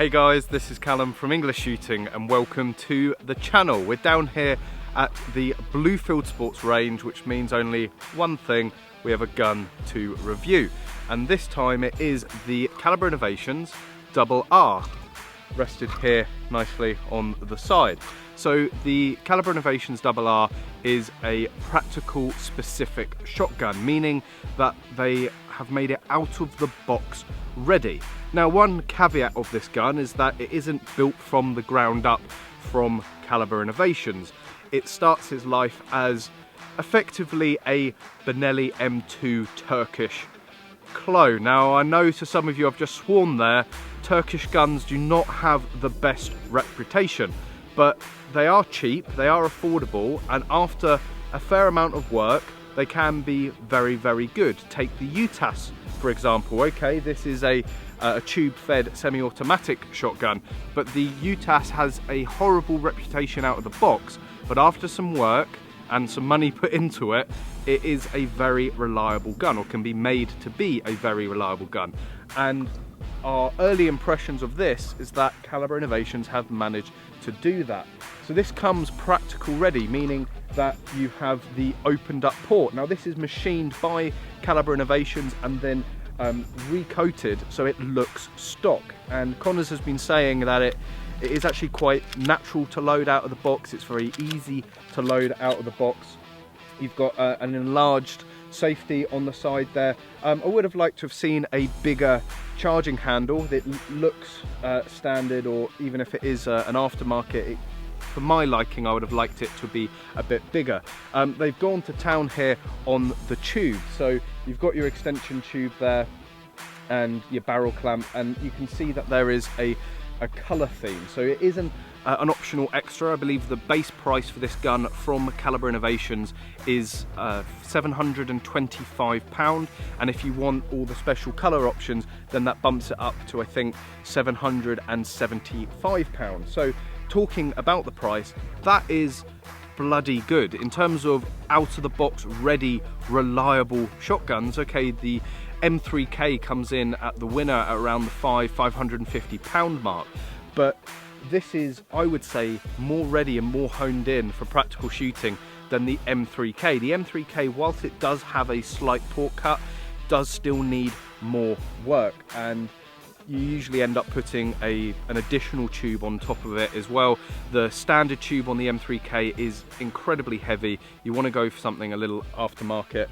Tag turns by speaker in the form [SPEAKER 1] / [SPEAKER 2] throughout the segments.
[SPEAKER 1] Hey guys, this is Callum from EnglishShooting and welcome to the channel. We're down here at the Bluefield Sports range, which means only one thing: we have a gun to review. And this time it is the Calibre Innovations Double R, rested here nicely on the side. So the Calibre Innovations Double R is a practical specific shotgun, meaning that they have made it out of the box ready. Now, one caveat of this gun is that it isn't built from the ground up from Calibre Innovations. It starts its life as effectively a Benelli M2 Turkish clone. Now, I know to some of you I've just sworn there, Turkish guns do not have the best reputation, but they are cheap, they are affordable, and after a fair amount of work, they can be very, very good. Take the UTAS, for example. Okay, this is a tube-fed semi-automatic shotgun, but the UTAS has a horrible reputation out of the box, but after some work and some money put into it, it is a very reliable gun, or can be made to be a very reliable gun. And our early impressions of this is that Calibre Innovations have managed to do that. So this comes practical ready, meaning that you have the opened up port. Now this is machined by Calibre Innovations and then recoated so it looks stock. And Connors has been saying that it is actually quite natural to load out of the box. It's very easy to load out of the box. You've got an enlarged safety on the side there. I would have liked to have seen a bigger charging handle that looks standard, or even if it is an aftermarket, for my liking I would have liked it to be a bit bigger. They've gone to town here on the tube, so you've got your extension tube there and your barrel clamp, and you can see that there is a colour theme, so it isn't an optional extra. I believe the base price for this gun from Calibre Innovations is £725, and if you want all the special colour options, then that bumps it up to, I think, £775. So talking about the price, that is bloody good in terms of out of the box ready reliable shotguns. Okay, the M3K comes in at the winner at around the £550 mark, but this is, I would say, more ready and more honed in for practical shooting than the M3K. The M3K, whilst it does have a slight port cut, does still need more work, and you usually end up putting an additional tube on top of it as well. The standard tube on the M3K is incredibly heavy. You want to go for something a little aftermarket.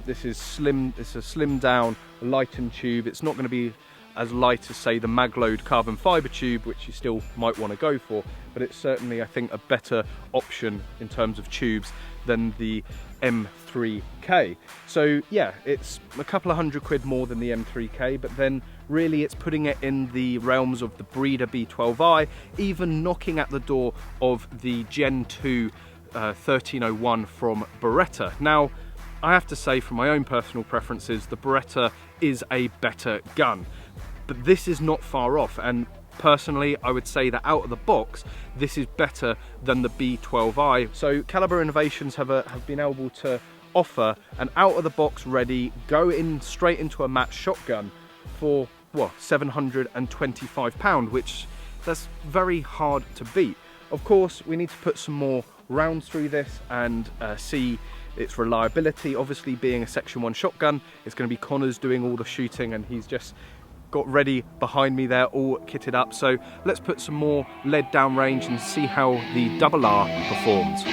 [SPEAKER 1] This is slim. It's a slim down, lightened tube. It's not going to be as light as, say, the Magload carbon fibre tube, which you still might want to go for, but it's certainly, I think, a better option in terms of tubes than the M3K. So yeah, it's a couple of £100 more than the M3K, but then really it's putting it in the realms of the Breda B12i, even knocking at the door of the Gen 2 1301 from Beretta. Now, I have to say, from my own personal preferences, the Beretta is a better gun, but this is not far off, and personally I would say that out of the box this is better than the B12i. So Calibre Innovations have been able to offer an out of the box ready, go in straight into a match shotgun for what, £725, which that's very hard to beat. Of course, we need to put some more rounds through this and see its reliability. Obviously, being a Section 1 shotgun, it's going to be Connors doing all the shooting, and he's just got ready behind me there, all kitted up. So let's put some more lead down range and see how the Double R performs.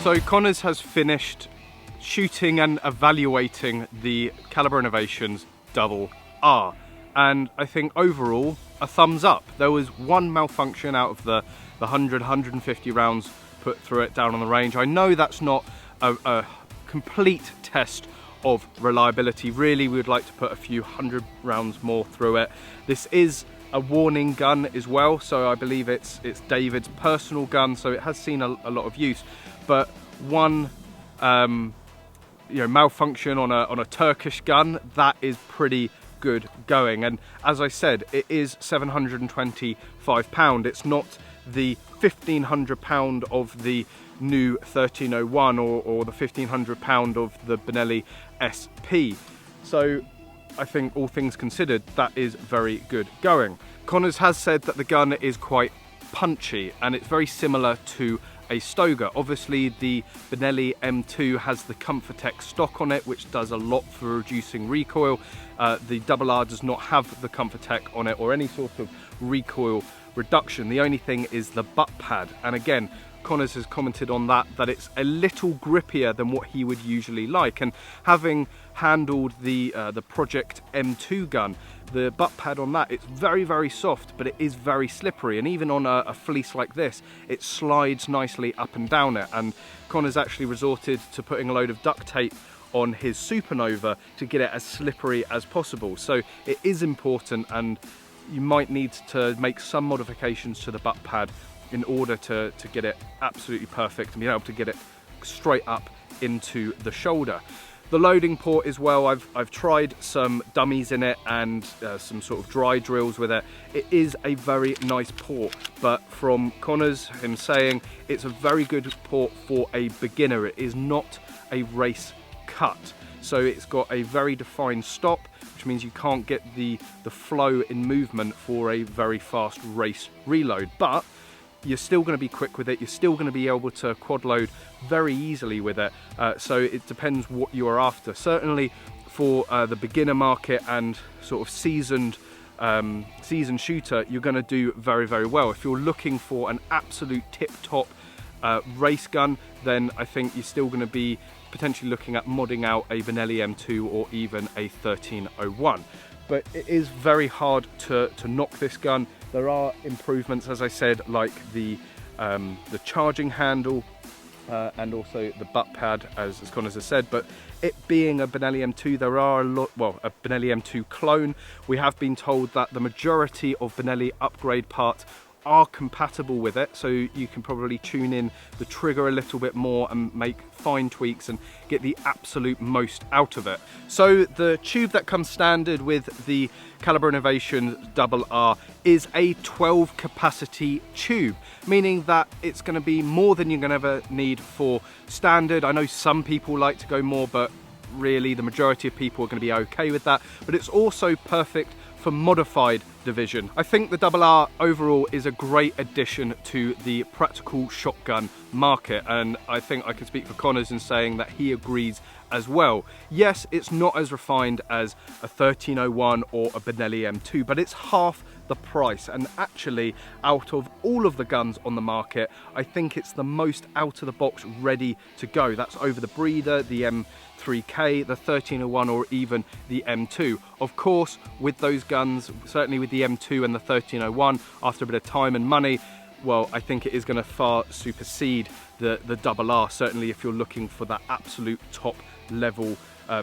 [SPEAKER 1] So Connors has finished shooting and evaluating the Calibre Innovations Double R. and I think overall a thumbs up. There was one malfunction out of the 150 rounds put through it down on the range. I know that's not a complete test of reliability. Really, we would like to put a few hundred rounds more through it. This is a warning gun as well, so I believe it's David's personal gun, so it has seen a lot of use. But one malfunction on a Turkish gun, that is pretty good going. And as I said, it is £725. It's not the £1,500 of the new 1301 or the £1,500 of the Benelli SP. So I think all things considered, that is very good going. Connors has said that the gun is quite punchy and it's very similar to a Stoeger. Obviously the Benelli M2 has the Comfortech stock on it, which does a lot for reducing recoil. The Double R does not have the Comfortech on it or any sort of recoil reduction. The only thing is the butt pad, and again Connors has commented on that it's a little grippier than what he would usually like. And having handled the Project M2 gun, the butt pad on that, it's very soft, but it is very slippery, and even on a fleece like this, it slides nicely up and down it. And Connors actually resorted to putting a load of duct tape on his Supernova to get it as slippery as possible. So it is important, and you might need to make some modifications to the butt pad in order to get it absolutely perfect and be able to get it straight up into the shoulder. The loading port as well, I've tried some dummies in it and some sort of dry drills with it. It is a very nice port, but from Connors, him saying it's a very good port for a beginner. It is not a race cut. So it's got a very defined stop, which means you can't get the flow in movement for a very fast race reload. But you're still going to be quick with it, you're still going to be able to quad load very easily with it, so it depends what you are after. Certainly for the beginner market and sort of seasoned shooter, you're going to do very well. If you're looking for an absolute tip-top race gun, then I think you're still going to be potentially looking at modding out a Benelli M2 or even a 1301. But it is very hard to knock this gun. There are improvements, as I said, like the charging handle and also the butt pad, as Connors has said. But it being a Benelli M2, there are a Benelli M2 clone. We have been told that the majority of Benelli upgrade parts are compatible with it, so you can probably tune in the trigger a little bit more and make fine tweaks and get the absolute most out of it. So the tube that comes standard with the Calibre Innovations Double R is a 12 capacity tube, meaning that it's going to be more than you're going to ever need for standard. I know some people like to go more, but really the majority of people are going to be okay with that. But it's also perfect for modified division. I think the Double R overall is a great addition to the practical shotgun market, and I think I can speak for Connors in saying that he agrees as well. Yes, it's not as refined as a 1301 or a Benelli M2, but it's half the price, and actually out of all of the guns on the market, I think it's the most out of the box ready to go. That's over the Breda, the M3K, the 1301 or even the M2. Of course, with those guns, certainly with the M2 and the 1301, after a bit of time and money, well, I think it is going to far supersede the Double R, certainly if you're looking for that absolute top level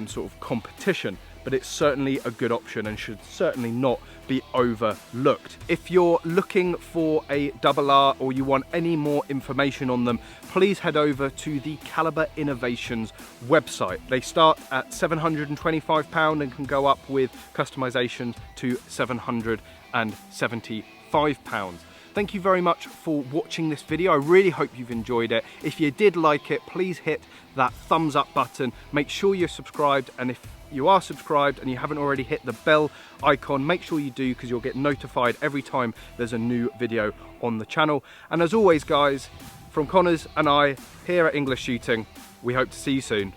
[SPEAKER 1] sort of competition. But it's certainly a good option and should certainly not be overlooked. If you're looking for a Double R or you want any more information on them, please head over to the Calibre Innovations website. They start at £725 and can go up with customizations to £775. Thank you very much for watching this video. I really hope you've enjoyed it. If you did like it, please hit that thumbs up button. Make sure you're subscribed, and if you are subscribed and you haven't already hit the bell icon, make sure you do, because you'll get notified every time there's a new video on the channel. And as always guys, from Connors and I here at English Shooting, we hope to see you soon.